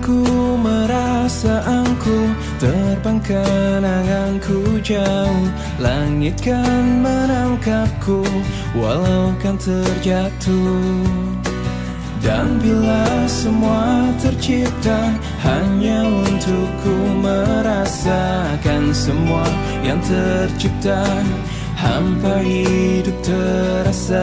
Ku merasa angkuh, terbang kenanganku jauh. Langit kan menangkapku, walau kan terjatuh. Dan bila semua tercipta hanya untukku merasakan semua yang tercipta, hampa hidup terasa.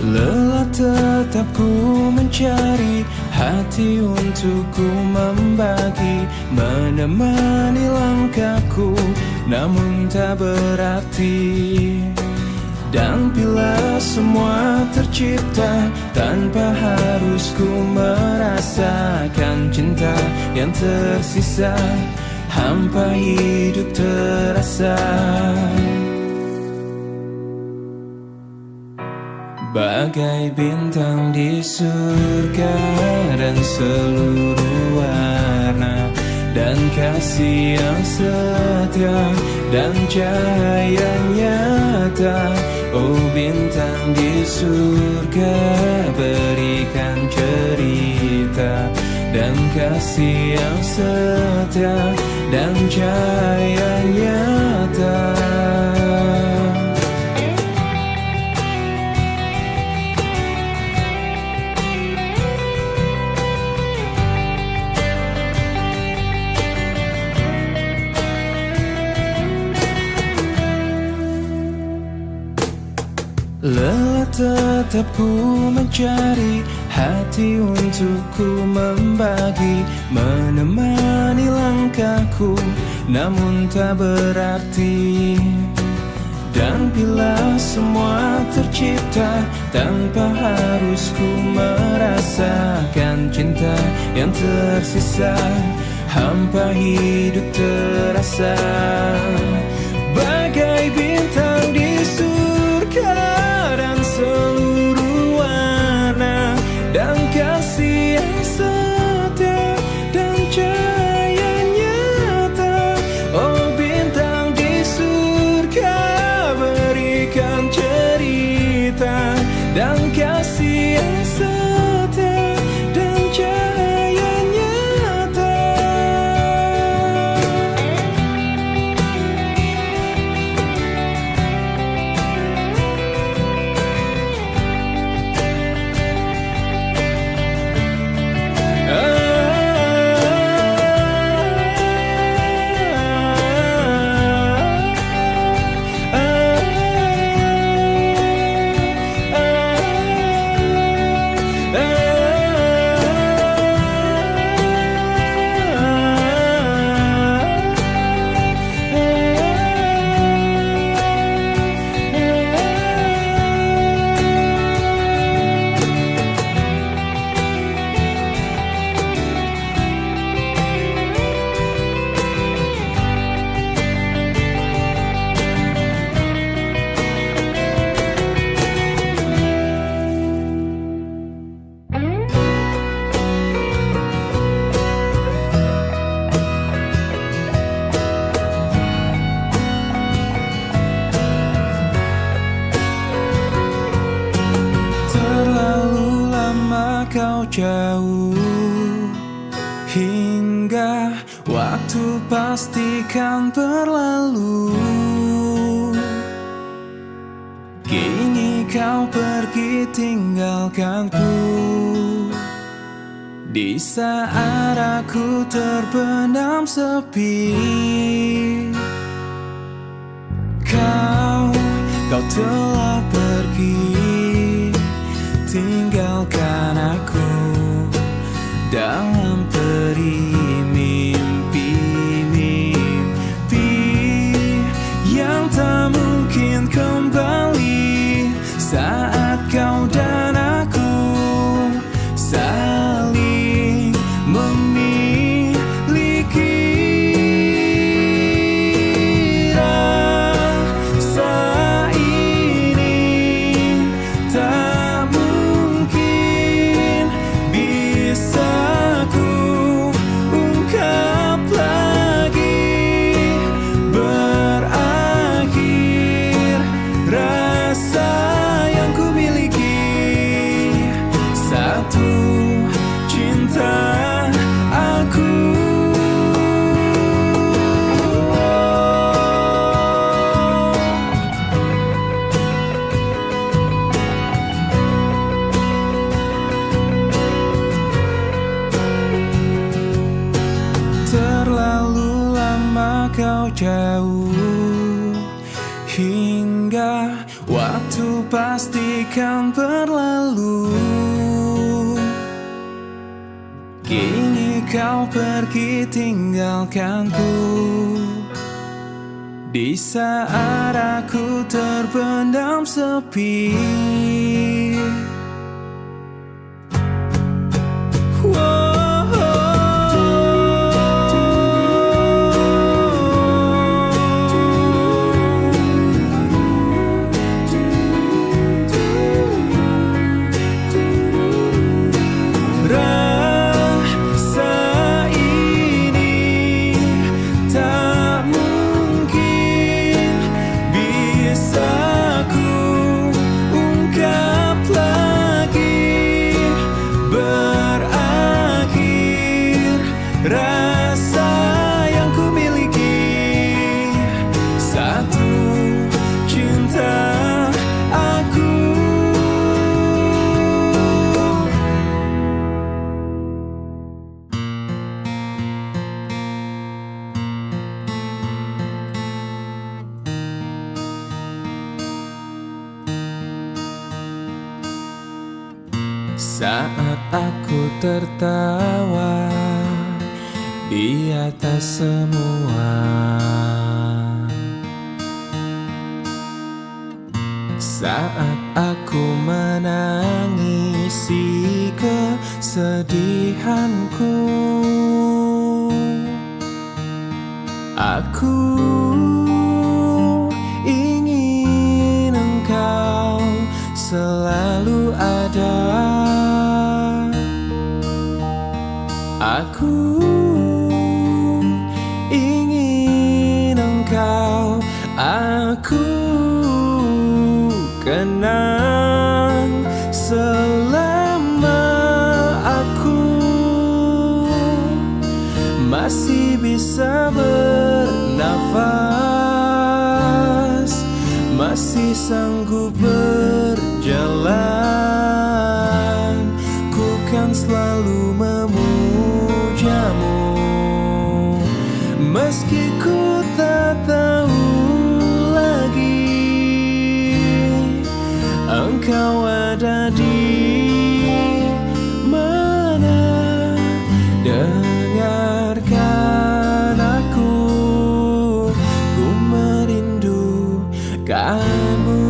Lelah tetap ku mencari hati untuk ku membagi, menemani langkahku namun tak berarti. Dan bila semua tercipta tanpa harus ku merasakan cinta yang tersisa, hampa hidup terasa. Bagai bintang di surga dan seluruh warna, dan kasih yang setia dan cahaya nyata. Oh bintang di surga, berikan cerita dan kasih yang setia dan cahaya nyata. Lelah tetap ku mencari hati untuk ku membagi, menemani langkahku namun tak berarti. Dan bila semua tercipta tanpa harus ku merasakan cinta yang tersisa, hampa hidup terasa. Bagai bintang di surga dan seluruh warna, dan kasih yang setia dan cahaya nyata. Oh bintang di surga, berikan cerita dan kasih yang setia dan cahaya nyata. Kau jauh hingga waktu pastikan berlalu. Kini kau pergi tinggalkanku di saat aku terbenam sepi. Kau telah pergi, tinggalkan aku dalam peri mimpi yang tak mungkin kembali saat kau dan aku saling memiliki. Rasa ini kau jauh, hingga waktu pastikan berlalu. Kini kau pergi tinggalkanku, di saat aku terpendam sepi. Rasa yang ku miliki, satu cinta aku. Saat aku tertawa di atas semua, saat aku menangisi kesedihanku, aku ingin engkau selalu ada. Aku ingin engkau aku kenang selama aku masih bisa bernafas, masih sanggup berjalan. Ku kan selalu memujamu, meski ku tak tahu lagi engkau ada di mana. Dengarkan aku, ku merindukanmu.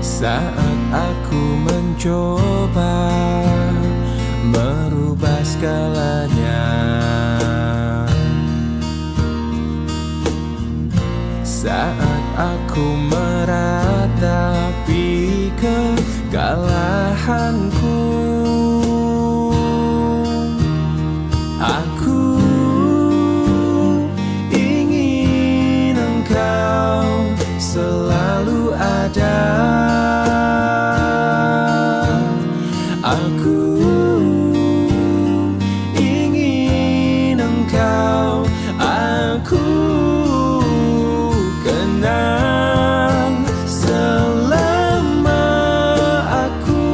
Saat aku mencoba merubah segalanya, saat aku meratapi kekalahanku, aku ingin engkau selalu ada. Aku ingin engkau aku kenang selama aku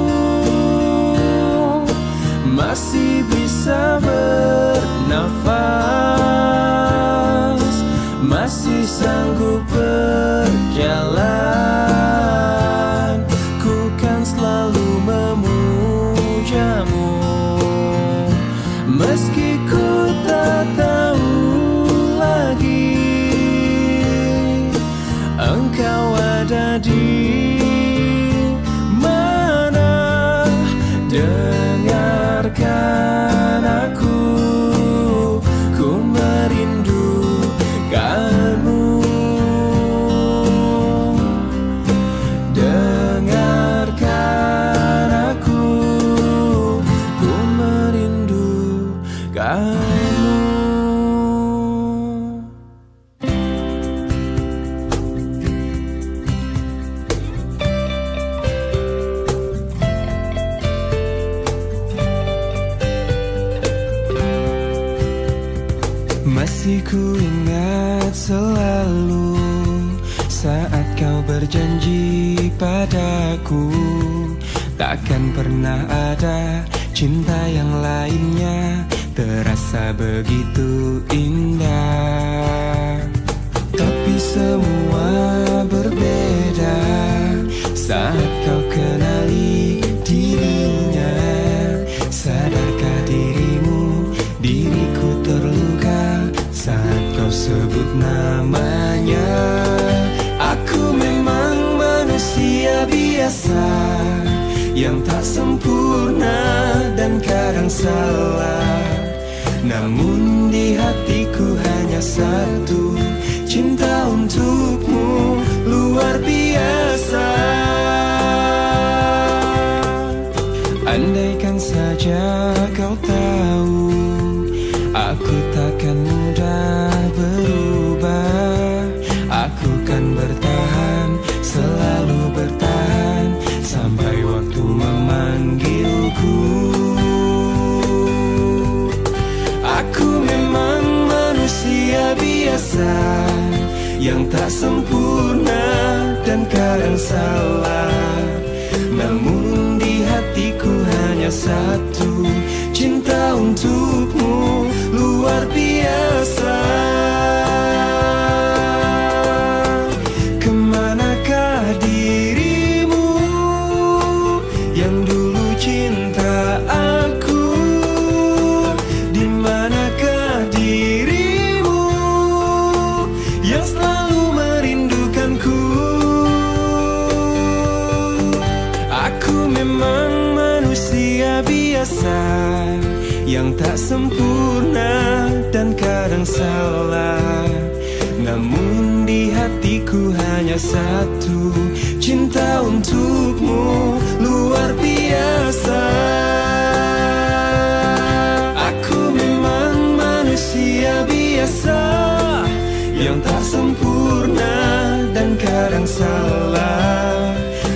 masih bisa bernafas, masih sanggup berjalan. Ku kan selalu memujamu, meski ku tak tahu lagi engkau ada di mana. Dengarkan aku, ku merindukanmu. Dengarkan aku, ku merindukanmu. Masih ku ingat selalu saat kau berjanji padaku, takkan pernah ada cinta yang lainnya terasa begitu indah. Tapi semua berbeda saat kau kenali dirinya. Sadarkah dirimu, diriku terluka saat kau sebut namanya. Aku memang manusia biasa yang tak sempurna dan kadang salah. Namun di hatiku hanya satu, cinta untukmu luar biasa. Andaikan saja kau tahu, aku takkan mudah berubah. Aku kan bertahan, selalu bertahan sampai waktu memanggilku. Aku memang manusia biasa yang tak sempurna dan kadang salah. Namun di hatiku hanya satu, cinta untukmu luar biasa. Kemanakah dirimu yang dulu cinta aku? Dimanakah dirimu yang selalu merindukanku? Aku memang manusia biasa yang tak sempurna dan kadang salah. Namun di hatiku hanya satu, cinta untukmu luar biasa. Aku memang manusia biasa yang tak sempurna dan kadang salah.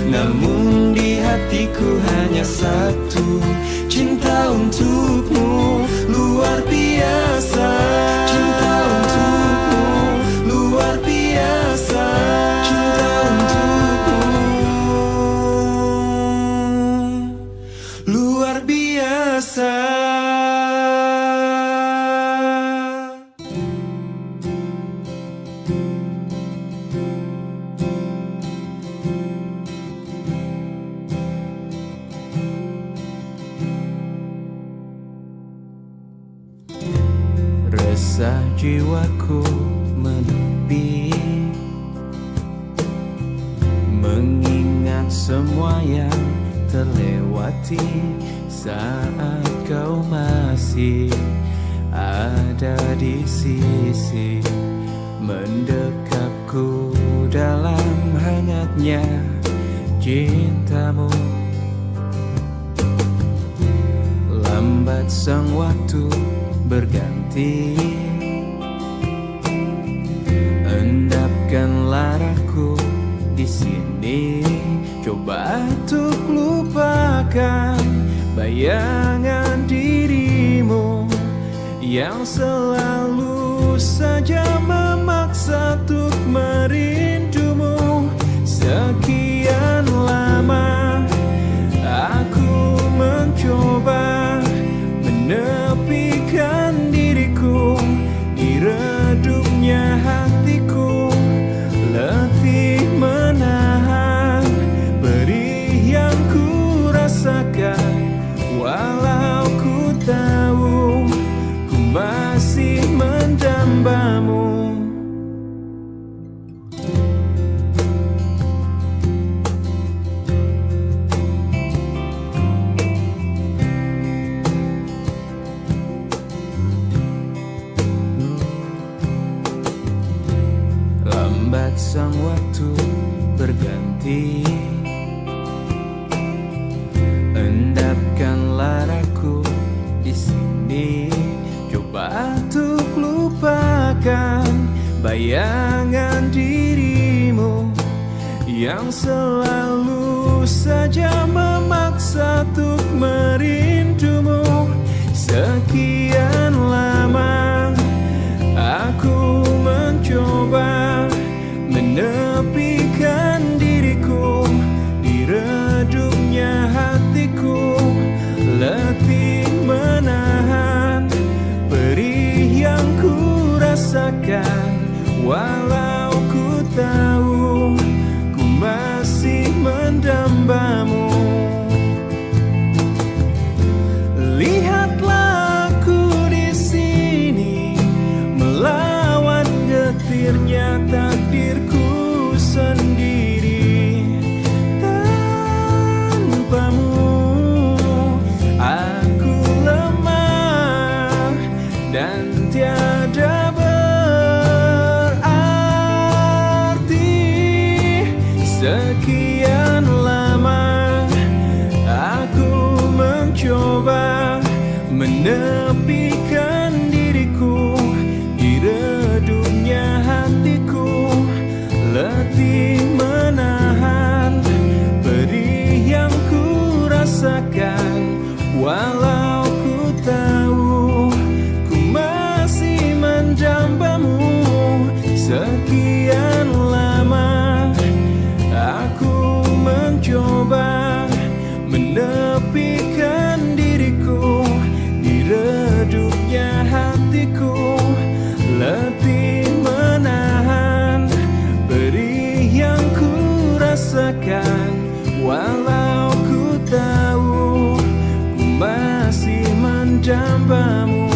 Namun di hatiku hanya satu, cinta untukmu luar biasa. Cinta untukmu luar biasa. Cinta untukmu luar biasa. Resah jiwaku menepi, mengingat semua yang terlewati saat kau masih ada di sisi, mendekapku dalam hangatnya cintamu. Lambat sang waktu berganti, endapkan laraku di sini. Coba untuk lupakan bayangan dirimu yang selalu saja memaksa untuk merindumu. Sekian lama aku mencoba menepikan diriku di redupnya hatiku, letih menahan perih yang ku rasakan. Walau ku tahu ku masih mendambamu. Lambat sang waktu berganti, endapkan laraku di sini. Coba untuk lupakan bayangan dirimu yang selalu saja memaksa untuk merindumu. Sekian lama aku mencoba menepikan diriku di redupnya hatiku, letih menahan menepikan diriku di redupnya hatiku, letih menahan perih yang ku rasakan. Walau ku tahu ku masih menjambamu sekian lama, aku mencoba menepikan diriku di redupnya hatiku, letih menahan perih yang ku rasakan. Walau ku tahu ku masih menjambamu.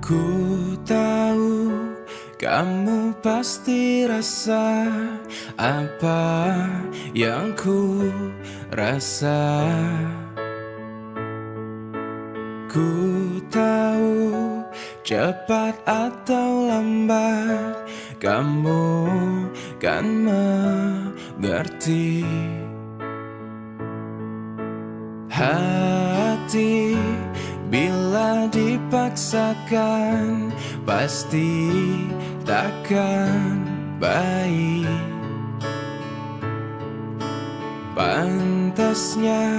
Ku tahu kamu pasti rasa apa yang ku rasa. Ku tahu cepat atau lambat kamu kan mengerti. Hati bila dipaksakan pasti takkan baik. Pantasnya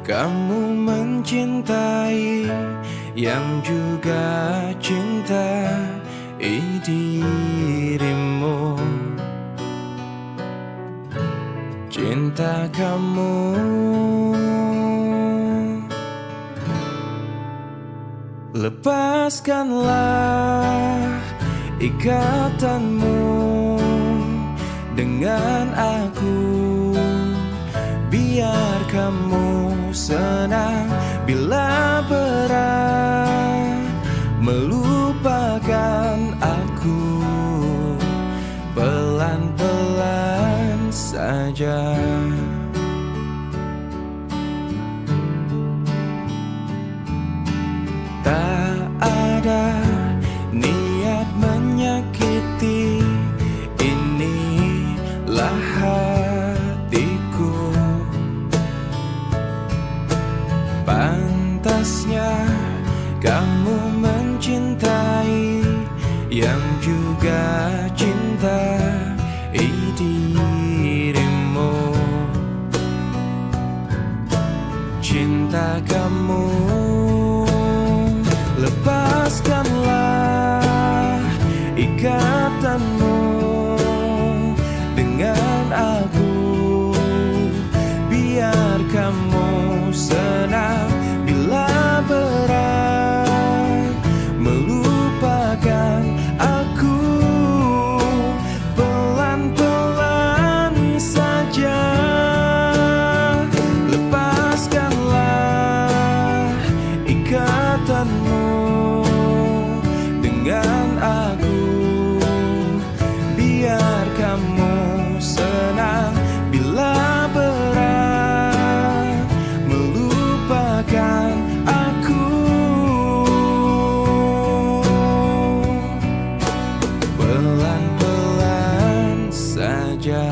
kamu mencintai yang juga cintai dirimu. Cinta kamu lepaskanlah ikatanmu dengan aku, biar kamu senang bila berat melupakan aku. Pelan-pelan saja. Tak ada niat menyakiti, inilah hatiku. Pantasnya kamu mencintai yang juga cintai dirimu. Cinta kamu lepaskanlah ikatanmu dengan aku, biar kamu senang bila berat melupakan aku. Pelan-pelan saja, lepaskanlah ikatanmu dengan aku, biar kamu senang bila berat melupakan aku. Pelan-pelan saja.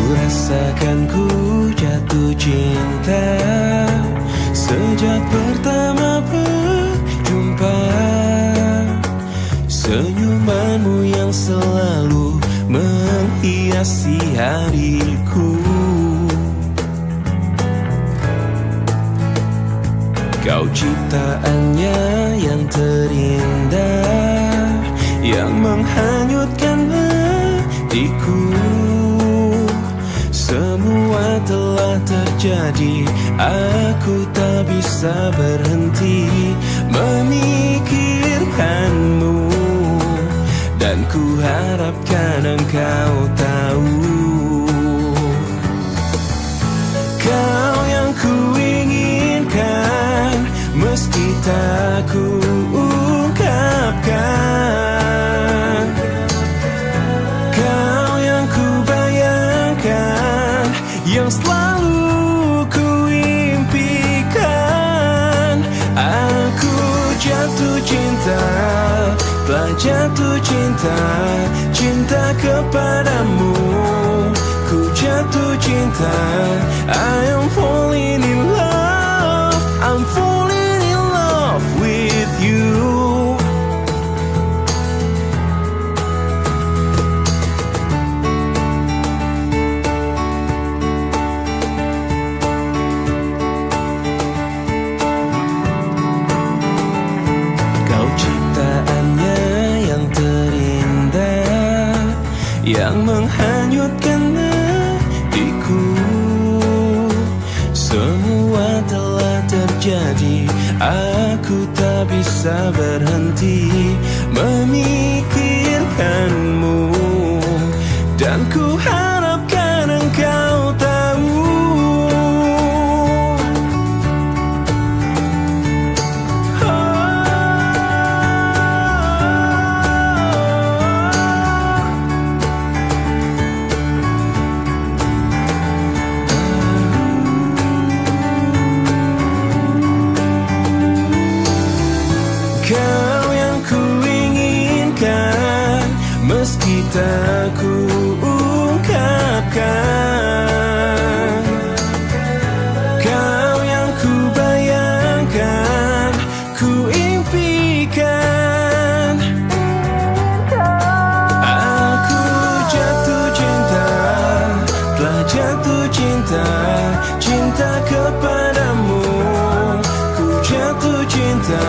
Rasakan ku jatuh cinta sejak pertama berjumpa. Senyumanmu yang selalu menghiasi hariku. Kau ciptaannya yang terindah, yang menghanyutkan hatiku. Semua telah terjadi, aku tak bisa berhenti memikirkanmu, dan ku harapkan engkau tahu. Kau yang ku inginkan, meski tak ku ungkapkan. Kau yang ku bayangkan, yang selalu ku impikan. Aku jatuh cinta, telah jatuh cinta, cinta kepadamu. Ku jatuh cinta, I am falling in love, I'm falling in love with you. Kau ciptaannya yang terindah, yang menghanyutkan hatiku. Semua telah terjadi, aku tak bisa berhenti memikirkanmu, dan ku harapkan engkau tahu. Kau yang ku inginkan, meski tak ku ungkapkan. Kau yang ku bayangkan, ku impikan. Aku jatuh cinta, telah jatuh cinta, cinta kepadamu. Ku jatuh cinta,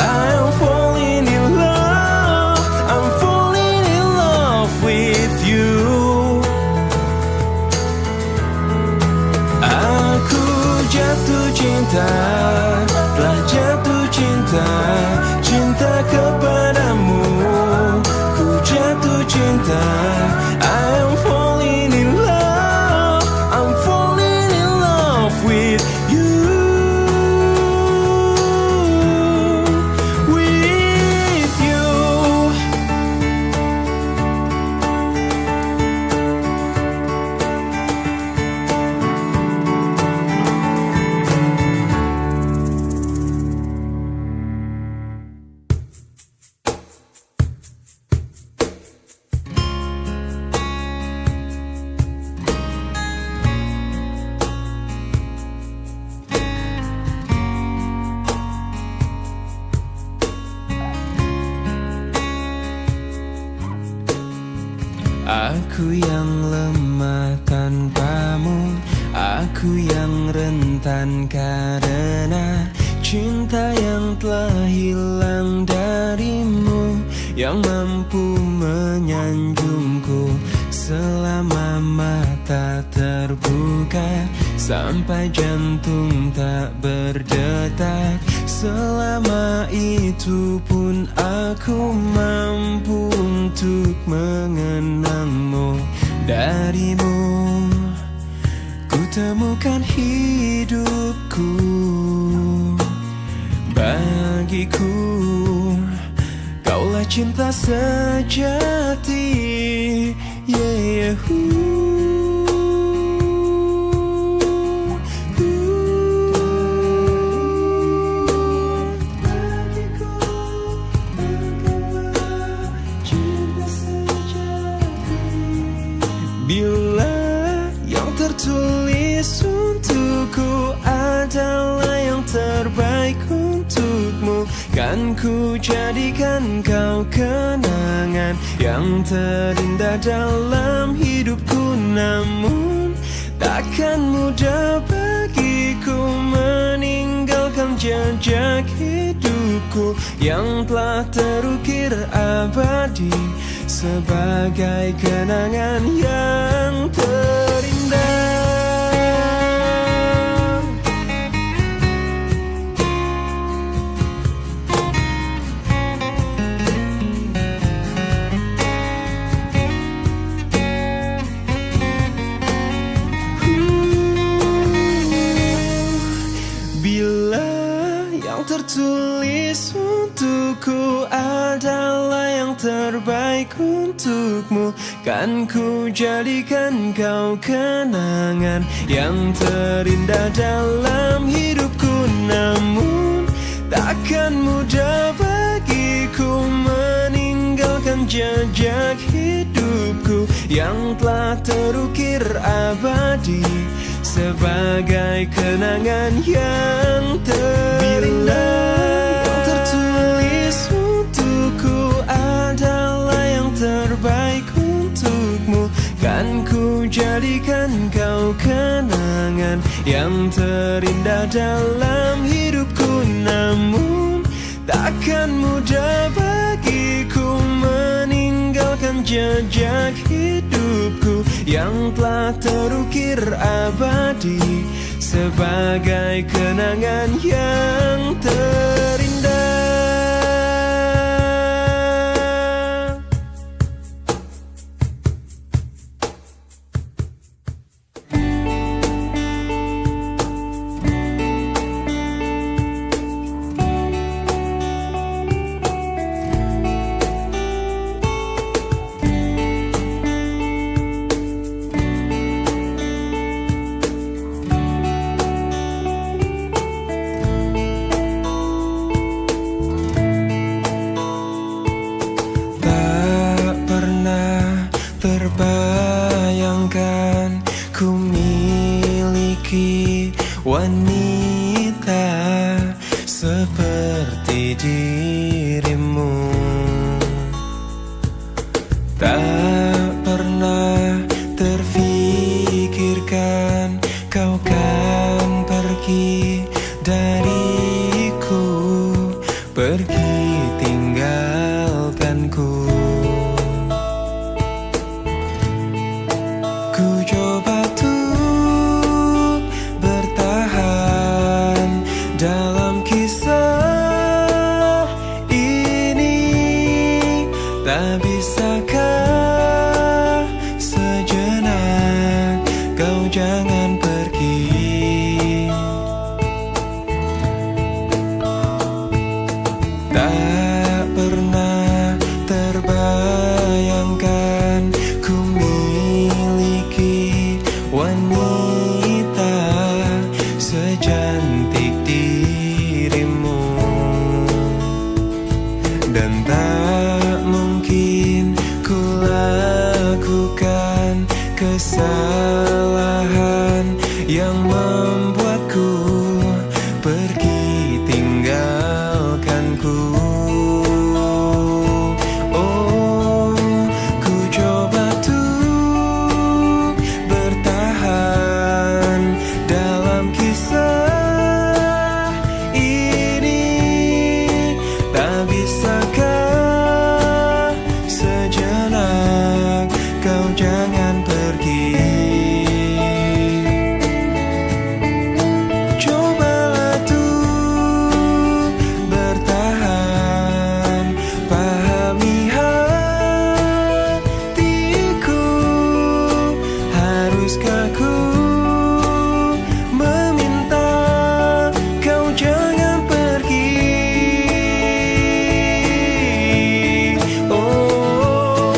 I'm falling in love, I'm falling in love with you. Aku jatuh cinta, telah jatuh cinta, cinta kepadamu. Ku jatuh cinta, I'm falling in love, I'm falling in love with you. Aku yang lemah tanpamu, aku yang rentan karena cinta yang telah hilang darimu, yang mampu menyanjungku selama mata terbuka, sampai jantung tak berdetak. Selama itu pun aku mampu untuk mengenangmu. Darimu ku temukan hidupku. Bagiku kaulah cinta sejati. Yeah, bila yang tertulis untukku adalah yang terbaik untukmu, kan ku jadikan kau kenangan yang terindah dalam hidupku. Namun takkan mudah bagiku meninggalkan jejak hidupku yang telah terukir abadi sebagai kenangan yang terindah. Bila yang tertulis untukku adalah yang terbaik untukmu, kan ku jadikan kau kenangan yang terindah dalam hidupku. Namun takkan mudah bagiku meninggalkan jejak hidupku yang telah terukir abadi sebagai kenangan yang terindah. Yang tertulis untukku adalah yang terbaik untukmu, kan ku jadikan kau kenangan yang terindah dalam hidupku. Namun takkan mudah bagiku meninggalkan jejak hidupku yang telah terukir abadi sebagai kenangan yang terindah. Terbayangkan ku miliki wanita seperti dirimu. Tak pernah terfikirkan kau kan pergi dariku, pergi tinggalkanku. Ku coba tuh bertahan dalam kisah ini. Tak bisakah sejenak kau jangan pergi? Tak pernah terbayangkan ku miliki wanita secantik dirimu. Dan tak mungkin ku lakukan kesalahan yang membuatku pergi tinggalkanku. Oh, ku coba tuh bertahan dalam kisah ini. Tak bisakah sejenak kau jangan pergi? Cobalah tuh bertahan, pahami hatiku. Haruskah ku meminta kau jangan pergi? Oh,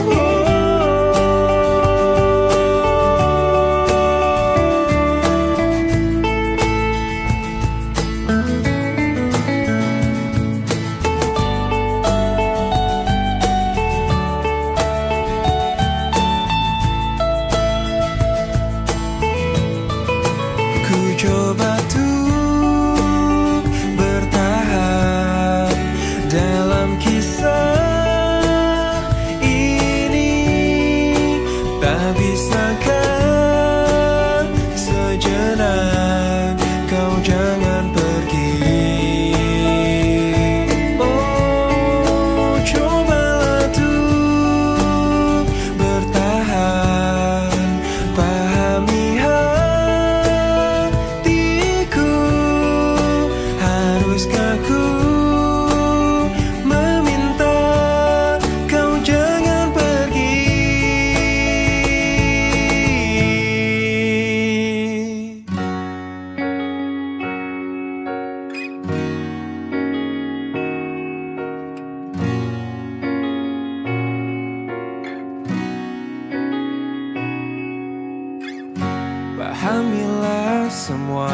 Pahamilah semua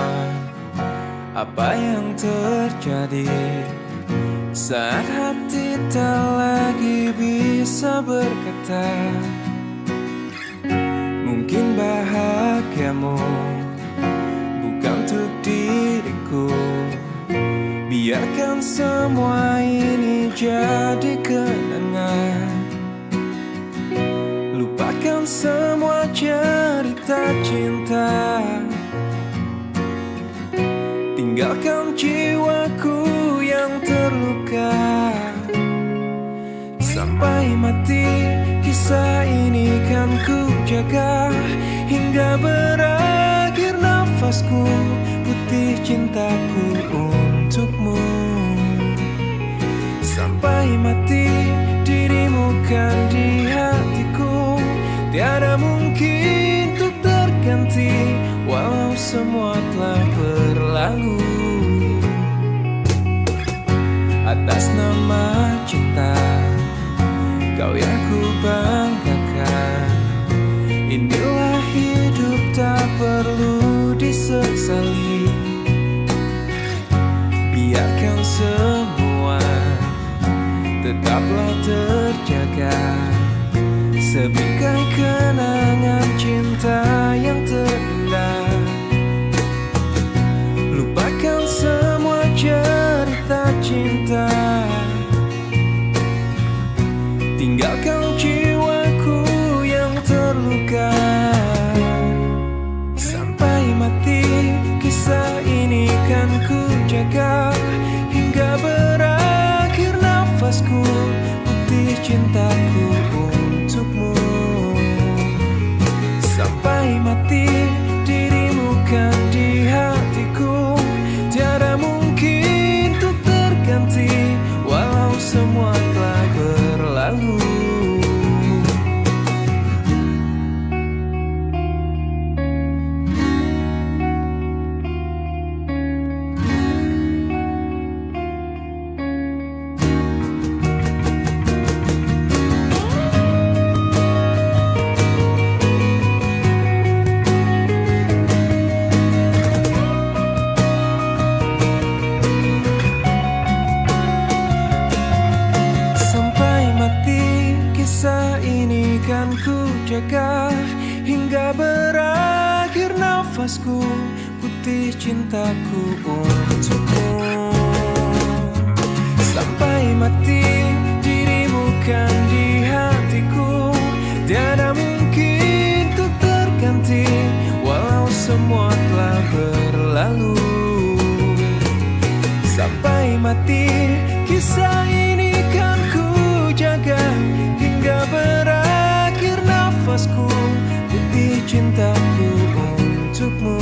apa yang terjadi saat hati tak lagi bisa berkata. Mungkin bahagiamu bukan untuk diriku. Biarkan semua ini jadi kenangan. Lupakan semua cerita cinta. Tinggalkan jiwaku yang terluka. Sampai mati kisah ini kan ku jaga. Hingga berakhir nafasku, putih cintaku untukmu. Sampai mati dirimu kan di hatiku. Tiada mungkin untuk terganti, walau semua telah berlalu. Atas nama cinta, kau yang ku banggakan. Inilah hidup tak perlu disesali. Biarkan semua tetaplah terjaga. Sebingkai kenangan cinta yang terindah. Lupakan semua cerita cinta. Tinggalkan jiwaku yang terluka. Sampai mati kisah ini kan ku jaga. Hingga berakhir nafasku, putih cintaku untukmu. Sampai mati dirimu kan di hatiku. Tiada mungkin untuk terganti, walau semua telah berlalu. Ku jaga hingga berakhir nafasku, putih cintaku untukmu. Sampai mati dirimu kan di hatiku. Tiada mungkin untuk terganti, walau semua telah berlalu. Sampai mati kisah ini kan ku jaga. Hingga berakhir nafasku, putih cintaku untukmu.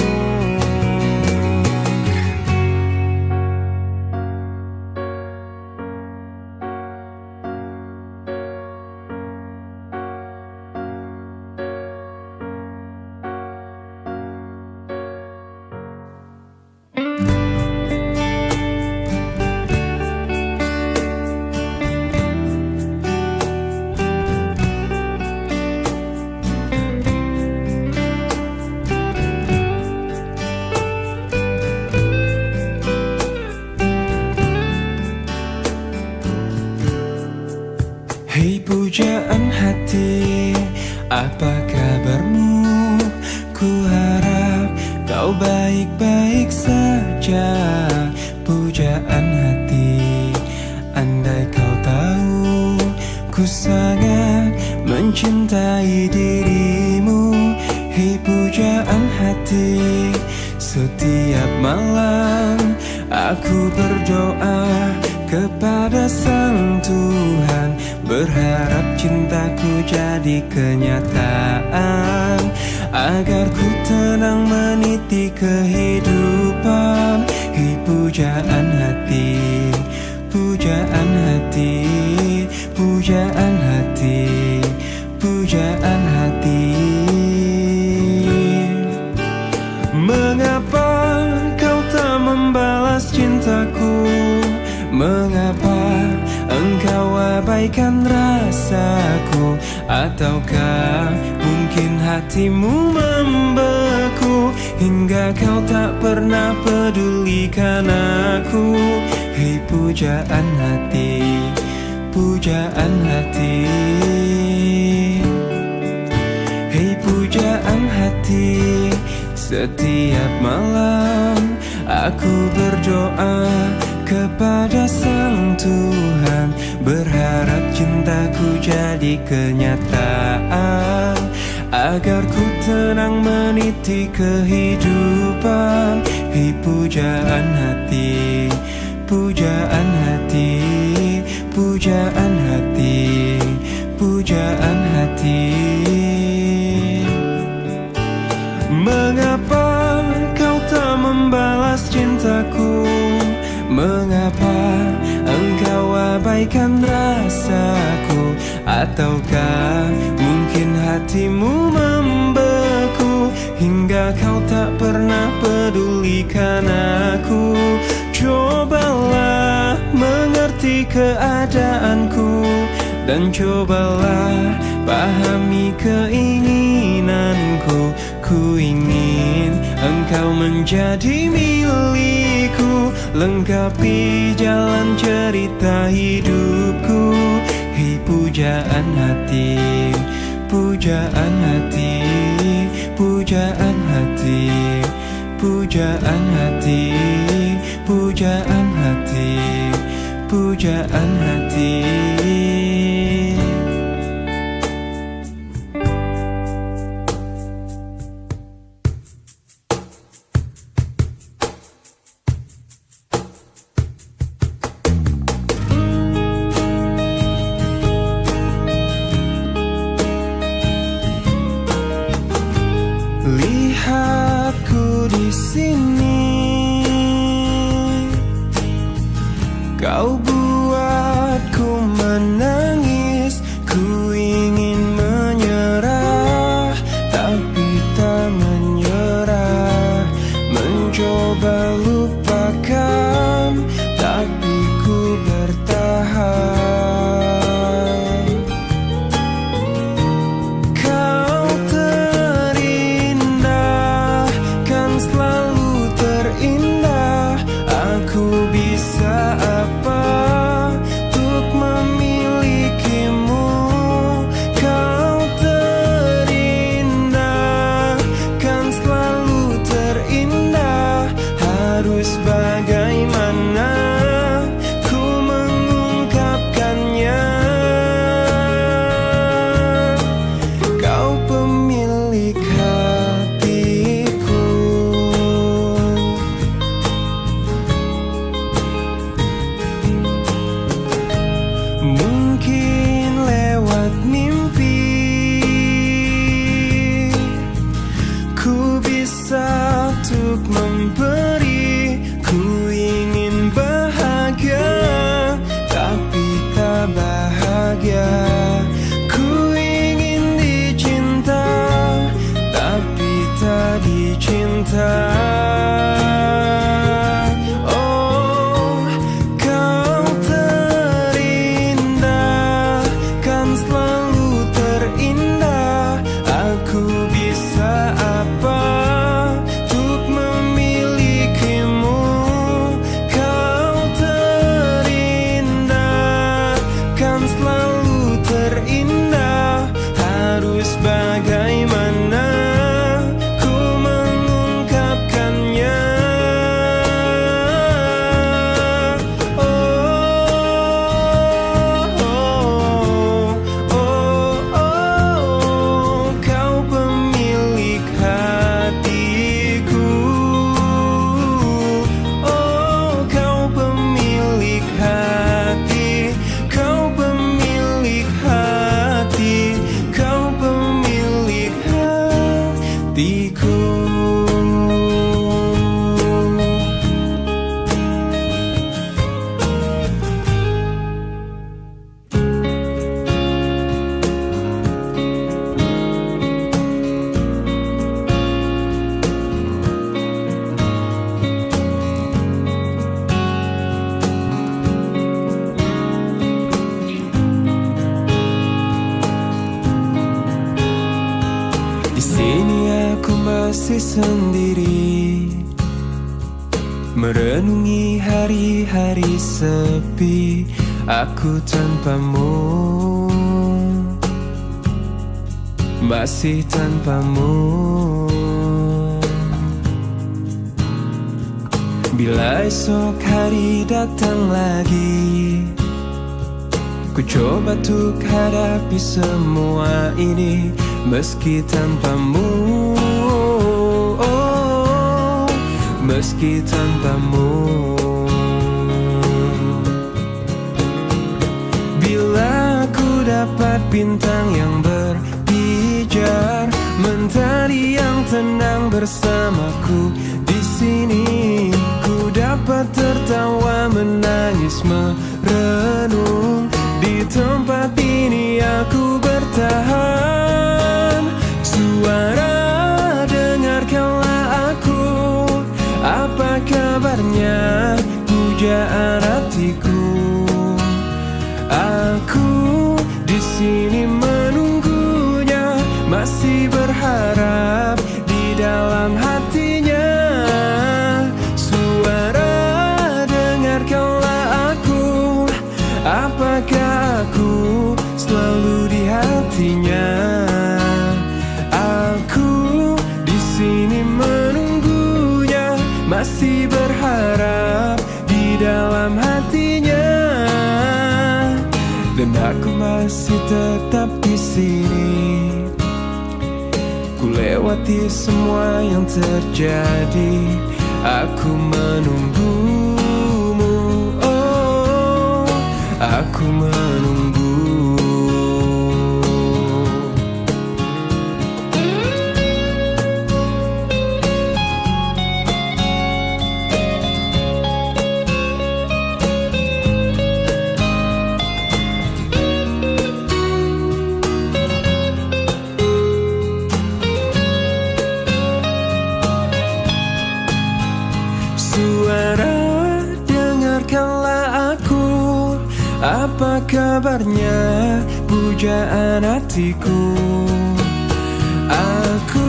Hei pujaan hati, apa kabarmu? Ku harap kau baik-baik saja. Pujaan hati, andai kau tahu ku sangat mencintai dirimu. Hei pujaan hati, setiap malam aku berdoa kepada Sang Tuhan, berharap cintaku jadi kenyataan, agar ku tenang meniti kehidupan. Hei pujaan hati, pujaan hati, pujaan hati, pujaan hati. Mengapa kau tak membalas cintaku? Mengapa engkau abaikan rasaku? Ataukah mungkin hatimu membeku? hingga kau tak pernah pedulikan aku. Hei pujaan hati, pujaan hati. Hei pujaan hati, setiap malam aku berdoa kepada Sang Tuhan, berharap cintaku jadi kenyataan, agar ku tenang meniti kehidupan. Hei pujaan hati, pujaan hati, pujaan hati, pujaan hati. Mengapa kau tak membalas cintaku? Mengapa engkau abaikan rasaku? Ataukah mungkin hatimu membeku, hingga kau tak pernah pedulikan aku? Cobalah mengerti keadaanku, dan cobalah pahami keinginanku. Ku ingin engkau menjadi milikku, lengkapi jalan cerita hidupku. Hei pujaan hati, pujaan hati, pujaan hati, pujaan hati, pujaan hati, pujaan hati. Lihatku di sini, kau buatku menangis. Ku ingin menyerah, tapi tak menyerah. Mencoba lupakan, tapi ku bertahan. Bagaimana ku mengungkapkannya? Kau pemilik hatiku. Mungkin lewat mimpi ku bisa untuk memberi. Ku ingin bahagia, tapi tak bahagia. Ku ingin dicinta, tapi tak dicinta. Oh, kau terindah, kan selalu terindah. Aku bisa apa untuk memilikimu? Selalu terindah, harus bagaimana ku mengungkapkannya? Oh, oh, oh, oh, kau pemilik hatiku. Oh, kau pemilik hati. Kau pemilik hati, kau pemilik hatiku. Di sini aku masih sendiri, merenungi hari-hari sepi aku tanpamu, masih tanpamu. Bila esok hari datang lagi, ku coba untuk hadapi semua ini meski tanpamu, oh, meski tanpamu. Bila ku dapat bintang yang berpijar, mentari yang tenang bersamaku di sini, ku dapat tertawa, menangis, merenung. Di tempat ini aku bertahan. Suara, dengarkanlah aku. Apa kabarnya, pujaan hatiku? Aku di sini menunggunya, masih berharap di dalam hatinya. Suara, dengarkanlah aku. Apakah aku selalu di hatinya? Aku di sini menunggunya, masih berharap di dalam hatinya. Dan aku masih tetap di sini, ku lewati semua yang terjadi. Aku menunggumu, oh, aku menunggu. Suara, dengarkanlah aku. Apa kabarnya, pujaan hatiku? Aku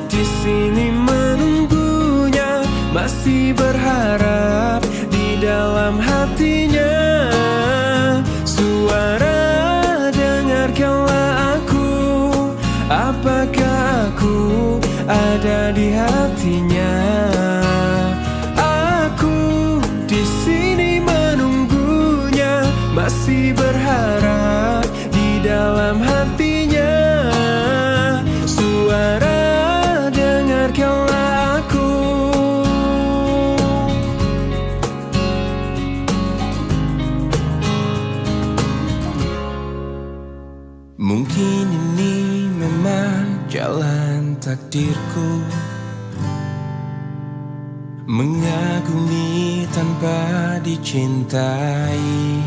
di sini menunggunya, masih berharap di dalam hatinya. Suara, dengarkanlah aku. Apakah aku ada di hatinya? Masih berharap di dalam hatinya. Suara, dengarkanlah aku. Mungkin ini memang jalan takdirku, mengagumi tanpa dicintai.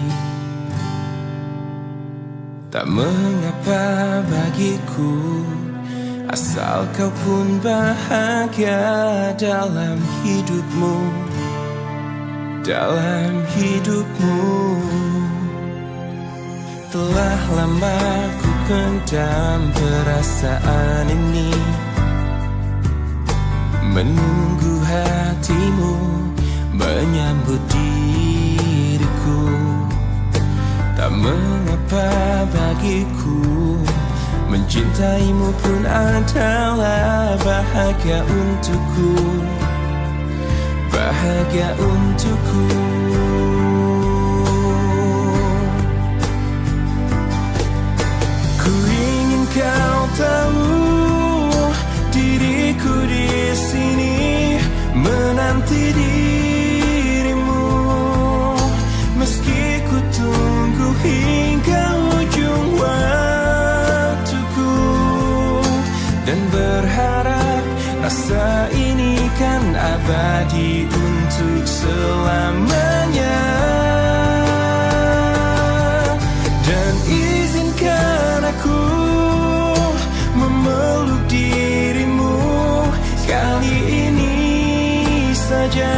Tak mengapa bagiku, asal kau pun bahagia dalam hidupmu, dalam hidupmu. Telah lama ku pendam perasaan ini, menunggu hatimu menyambut diriku. Tak mengapa bagiku, mencintaimu pun adalah bahagia untukku, bahagia untukku. Ku ingin kau tahu, diriku di sini menanti dirimu, meski ku tunggu hingga ujung waktuku, dan berharap rasa ini kan abadi untuk selamanya. Dan izinkan aku memeluk dirimu kali ini saja,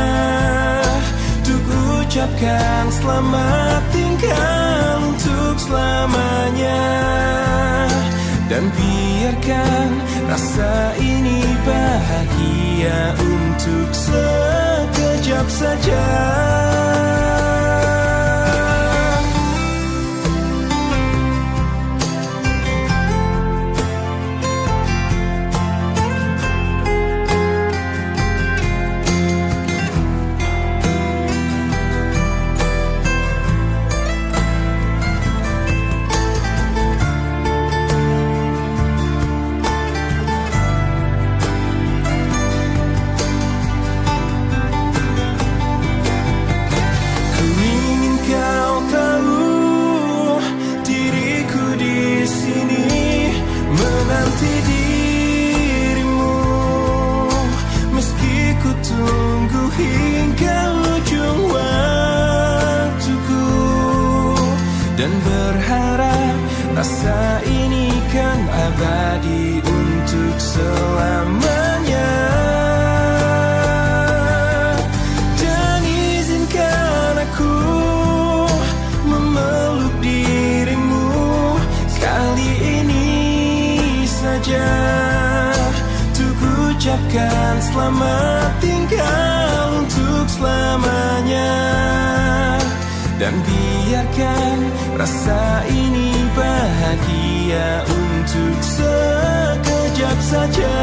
untuk ucapkan selamat tinggal untuk selamanya. Dan biarkan rasa ini bahagia untuk sekejap saja. Dan berharap rasa ini kan abadi untuk selamanya. Dan izinkan aku memeluk dirimu kali ini saja, untuk ucapkan selamat tinggal untuk selamanya. Dan biarkan rasa ini bahagia untuk sekejap saja.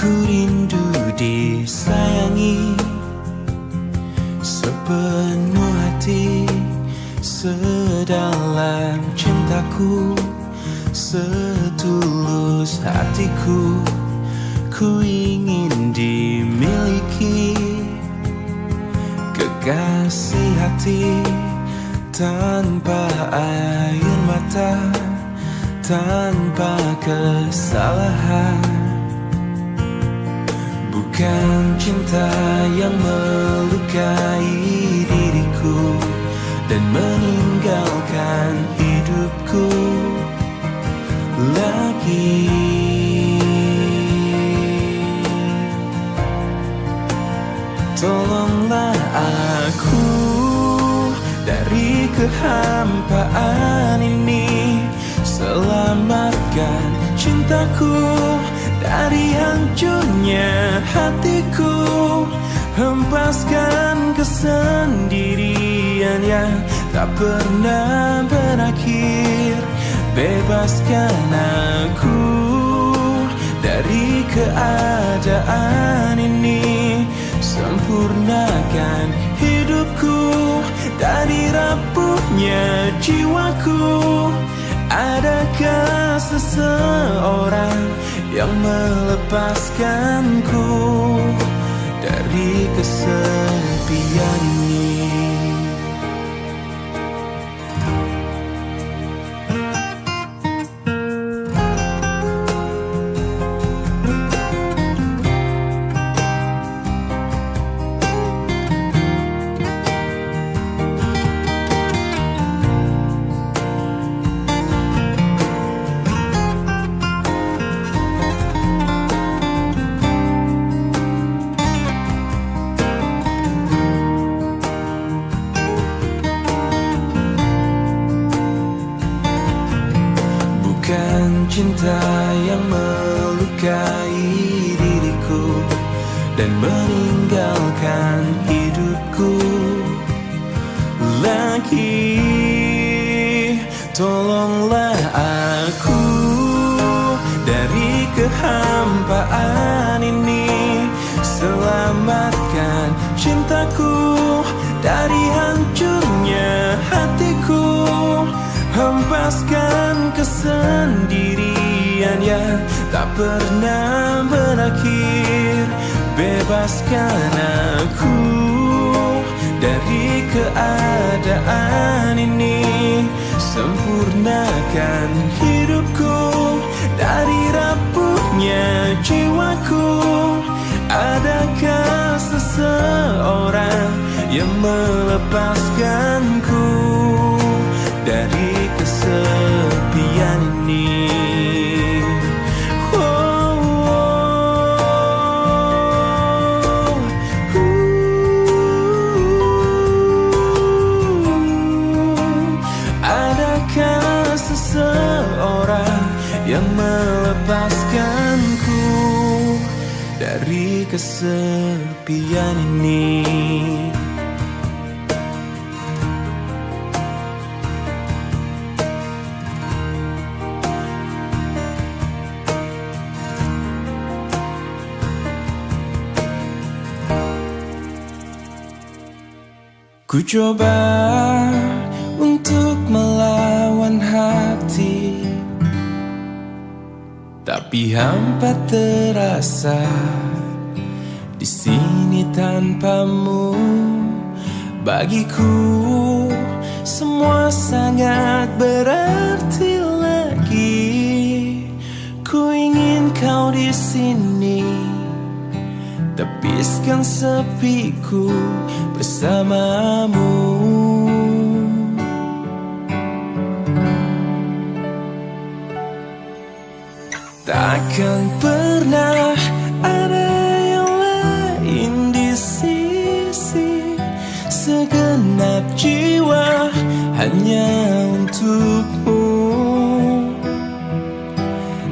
Ku rindu disayangi sepenuh hati, sedalam cintaku, setulus hatiku. Ku ingin dimiliki kekasih hati, tanpa air mata, tanpa kesalahan. Bukan cinta yang melukai diriku dan meninggalkan hidupku lagi. Tolonglah aku dari kehampaan ini, selamatkan cintaku dari hancurnya hatiku. Hempaskan kesendirian yang tak pernah berakhir. Bebaskan aku dari keadaan ini. Sempurnakan hidupku dari rapuhnya jiwaku. Adakah seseorang yang melepaskanku dari kesepian ini? Cinta yang melukai diriku dan meninggalkan hidupku lagi. Tolonglah aku dari kehampaan ini. Selamatkan cintaku dari hancurnya melepaskan kesendirian yang tak pernah berakhir. Bebaskan aku dari keadaan ini, sempurnakan hidupku dari rapuhnya jiwaku. Adakah seseorang yang melepaskanku dari kesepian ini? Adakah seseorang yang melepaskanku dari kesepian ini? Ku coba untuk melawan hati, tapi hampa terasa di sini tanpamu. Bagiku semua sangat berarti lagi. Ku ingin kau di sini, tepiskan sepiku bersamamu. Takkan pernah ada yang lain di sisi, segenap jiwa hanya untukmu.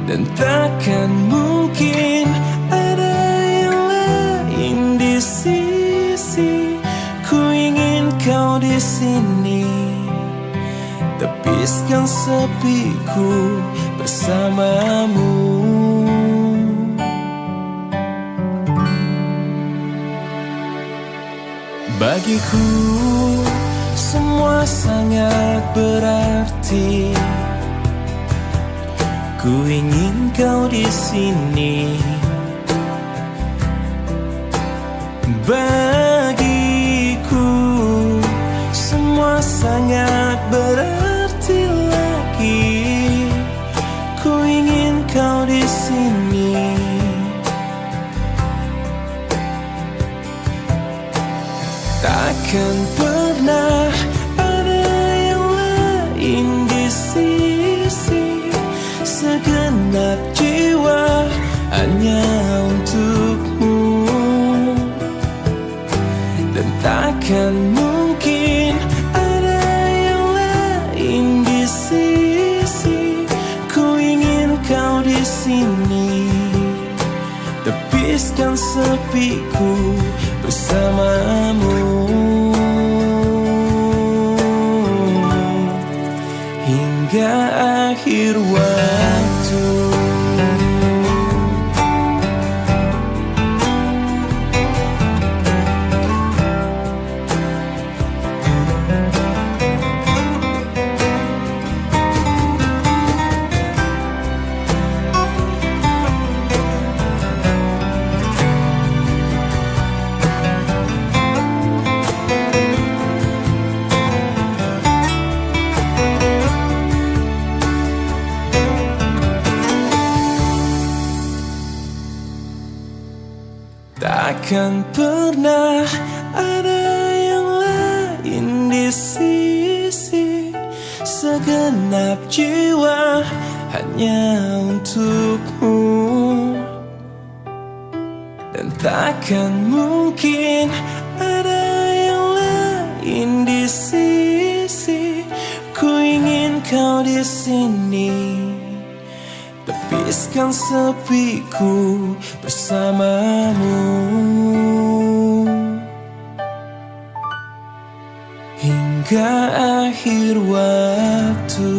Dan takkan mungkin ada yang lain di sisi. Ku ingin kau di sini, tepiskan sepiku bersamamu. Bagiku semua sangat berarti. Ku ingin kau di sini. Bagiku semua sangat berarti lagi. Ku ingin kau di sini. Takkan pernah ada yang lain di sisi, segenap jiwa hanya untukmu. Dan takkan mungkin ada yang lain di sisi. Ku ingin kau di sini, tepiskan sepiku bersamamu. Hingga akhir waktu. Takkan pernah ada yang lain di sisi, segenap jiwa hanya untukmu. Dan takkan mungkin ada yang lain di sisi. Ku ingin kau di sini, tepiskan sepiku bersamamu. Hingga akhir waktu.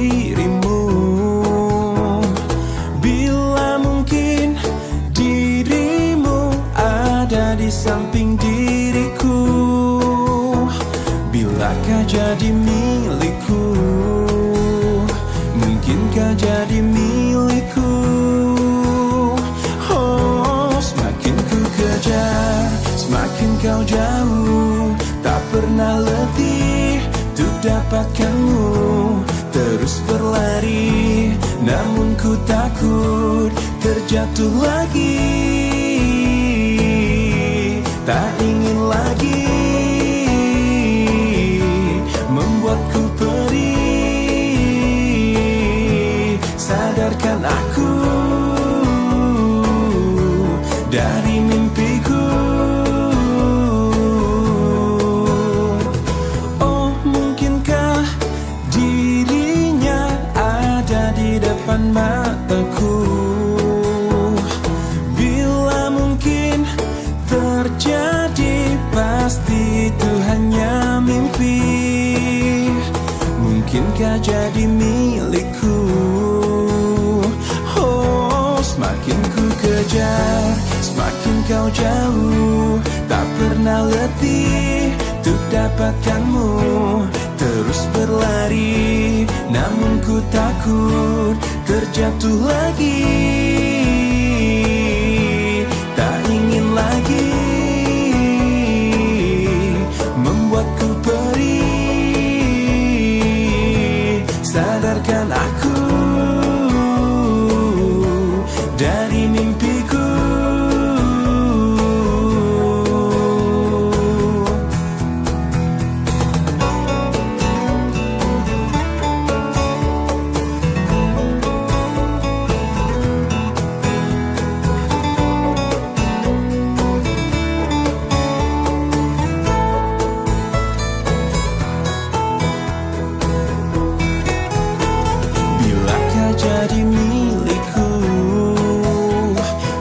dirimu. Bila mungkin dirimu ada di samping diriku, bilakah jadi milikku, mungkinkah jadi milikku. Oh, semakin ku kejar, semakin kau jauh, tak pernah letih untuk dapatkanmu. Terus berlari, namun ku takut terjatuh lagi. Tak ingin lagi membuatku perih. Sadarkan aku dari mimpiku. Oh, mungkinkah dirinya ada di depan mataku? Bila mungkin terjadi, pasti itu hanya mimpi. Mungkinkah jadi milikku? Oh, semakin ku kejar, semakin kau jauh, tak pernah letih untuk dapatkanmu. Terus berlari, namun ku takut terjatuh lagi. Tak ingin lagi membuatku perih. Sadarkan aku dari mimpiku. Jadi milikku,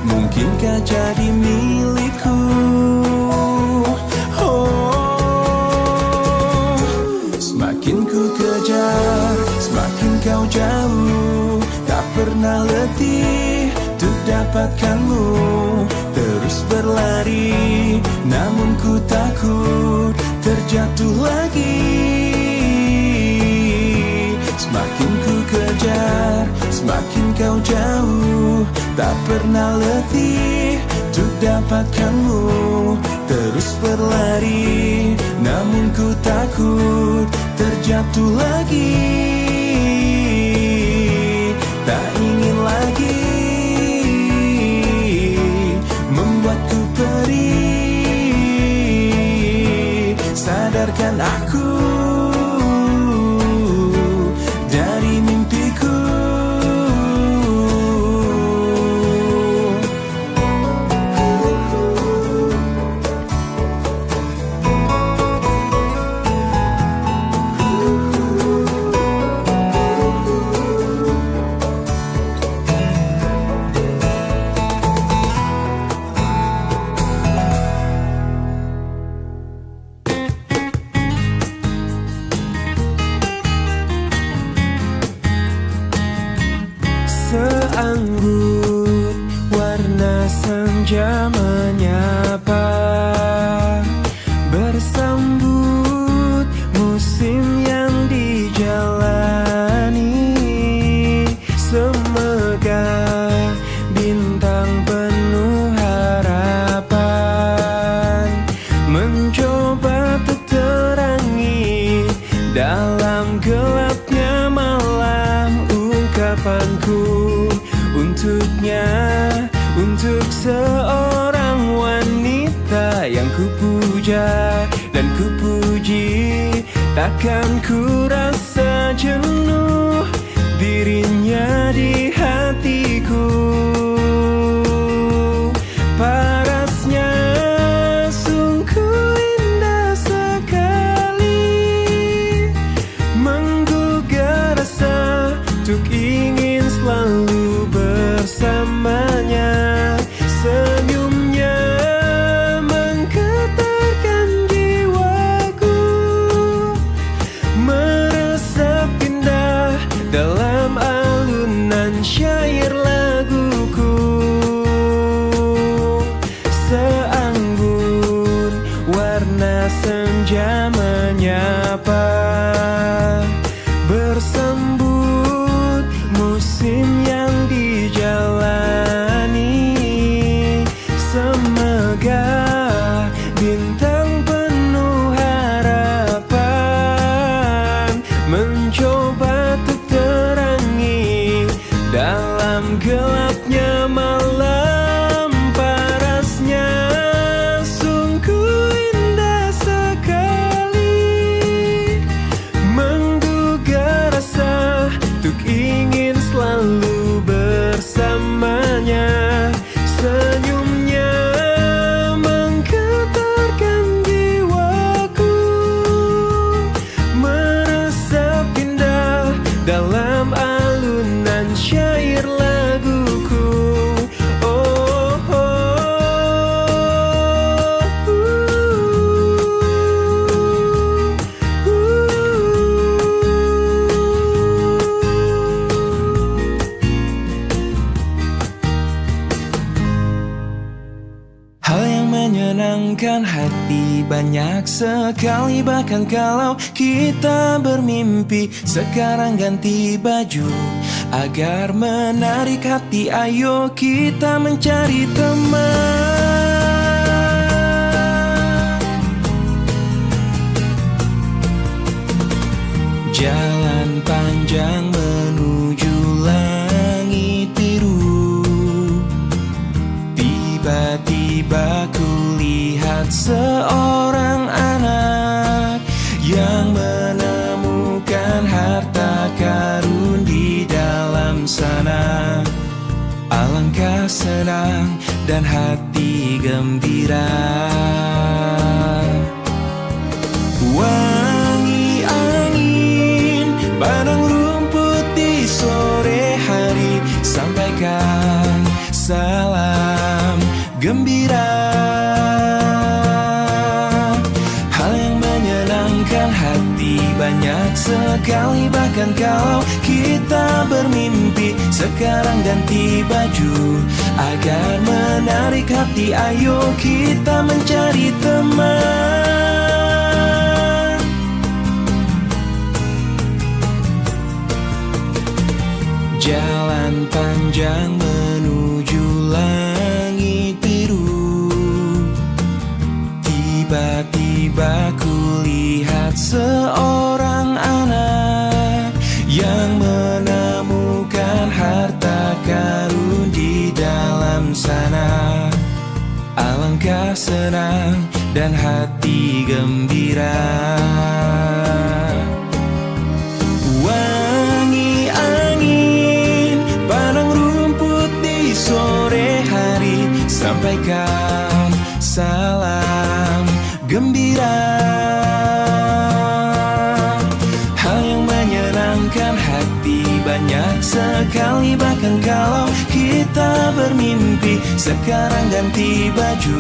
mungkinkah jadi milikku? Oh, semakin ku kejar, semakin kau jauh, tak pernah letih untuk dapatkanmu. Terus berlari, namun ku takut terjatuh lagi. Semakin ku kejar, semakin kau jauh, tak pernah letih untuk dapatkanmu. Terus berlari, namun ku takut terjatuh lagi. Tak ingin lagi membuatku perih. Sadarkan aku dari mimpiku. Seanggut warna senja menyapa, bersambut musim yang dijalani. Semegah bintang penuh harapan, mencoba terterangi dalam gelapnya malam. Ungkapanku untuknya, untuk seorang wanita yang kupuja dan kupuji. Takkan ku rasa jenuh dirinya di hatiku. Parasnya sungguh indah sekali, menggugah rasa untuk ingin selalu bersamanya. Senyumnya menggetarkan jiwaku, meresap indah gelapnya malam, parasnya sungguh indah sekali, menggugah rasa untuk ingin selalu bersamanya. Senyumnya menggetarkan jiwaku, meresap indah dalam alunan syair laguku. Oh, oh, hal yang menyenangkan hati banyak sekali, bahkan kalau kita bermimpi. Sekarang ganti baju agar menarik hati, ayo kita mencari teman. Jalan panjang menuju langit biru, tiba-tiba kulihat seorang anak yang menemukan harta karun di dalam sana. Alangkah senang dan hati gembira. Wangi angin padang rumput di sore hari, sampaikan salam gembira. Hal yang menyenangkan hati banyak sekali, bahkan kalau kita bermimpi. Sekarang ganti baju agar menarik hati, ayo kita mencari teman. Jalan panjang menuju langit biru, tiba-tiba kulihat seorang anak yang menemukan harta karun di dalam sana. Alangkah senang dan hati gembira. Wangi angin padang rumput di sore hari, sampaikan salam gembira. Hal yang menyenangkan hati banyak sekali, bahkan kalau kita bermimpi. Sekarang ganti baju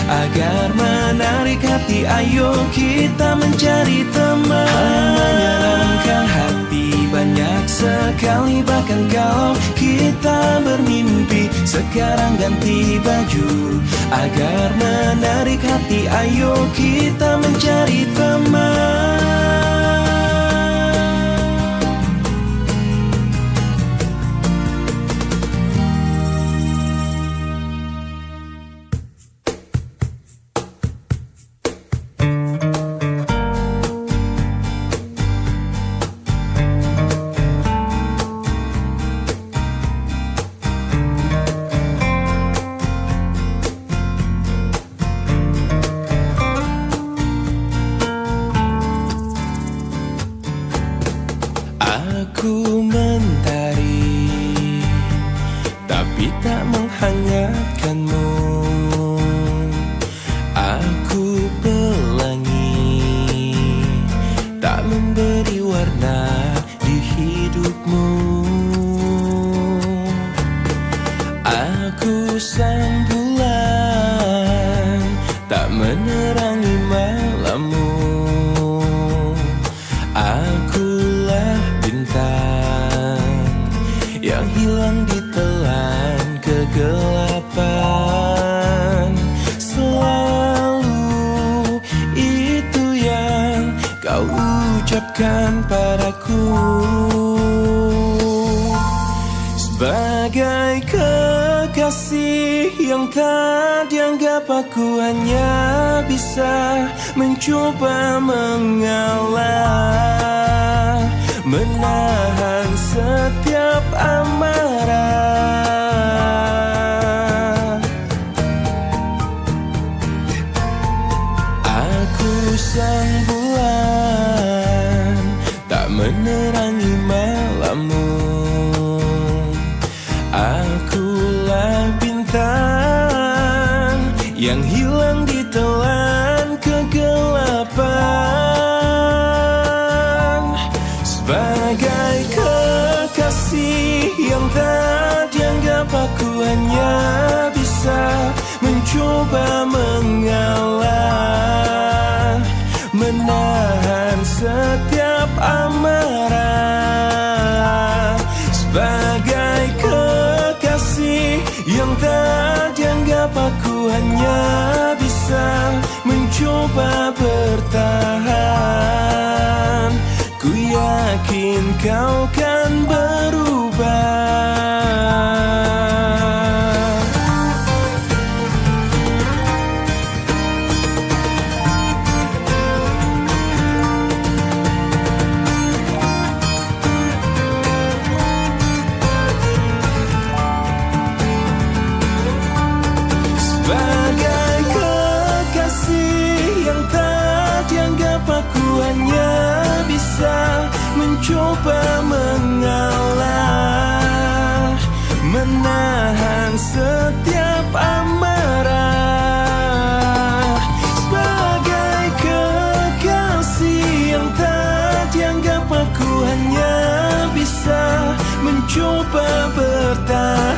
agar menarik hati, ayo kita mencari teman. Hal yang menyenangkan hati banyak sekali, bahkan kalau kita bermimpi. Sekarang ganti baju agar menarik hati, ayo kita mencari teman. Aku mentari, tapi tak menghangatkanmu. Aku pelangi, tak memberi warna di hidupmu. Aku sang bulan, tak menerangi malammu. Akulah bintang yang hilang ditelan kegelapan. Selalu itu yang kau ucapkan padaku, sebagai kekasih yang tak dianggap. Aku hanya bisa mencoba mengalah, menahan setiap amarah yang hilang ditelan kegelapan. Sebagai kekasih yang tak dianggap, aku hanya bisa mencoba mengalah, menahan setiap amarah. Sebagai kekasih yang tak dianggap, aku hanya bisa mencoba bertahan. Ku yakin kau kan berubah. Sebagai kekasih yang tak dianggap, aku hanya bisa mencoba mengalah, menahan setiap amarah. Sebagai kekasih yang tak dianggap, aku hanya bisa mencoba bertahan.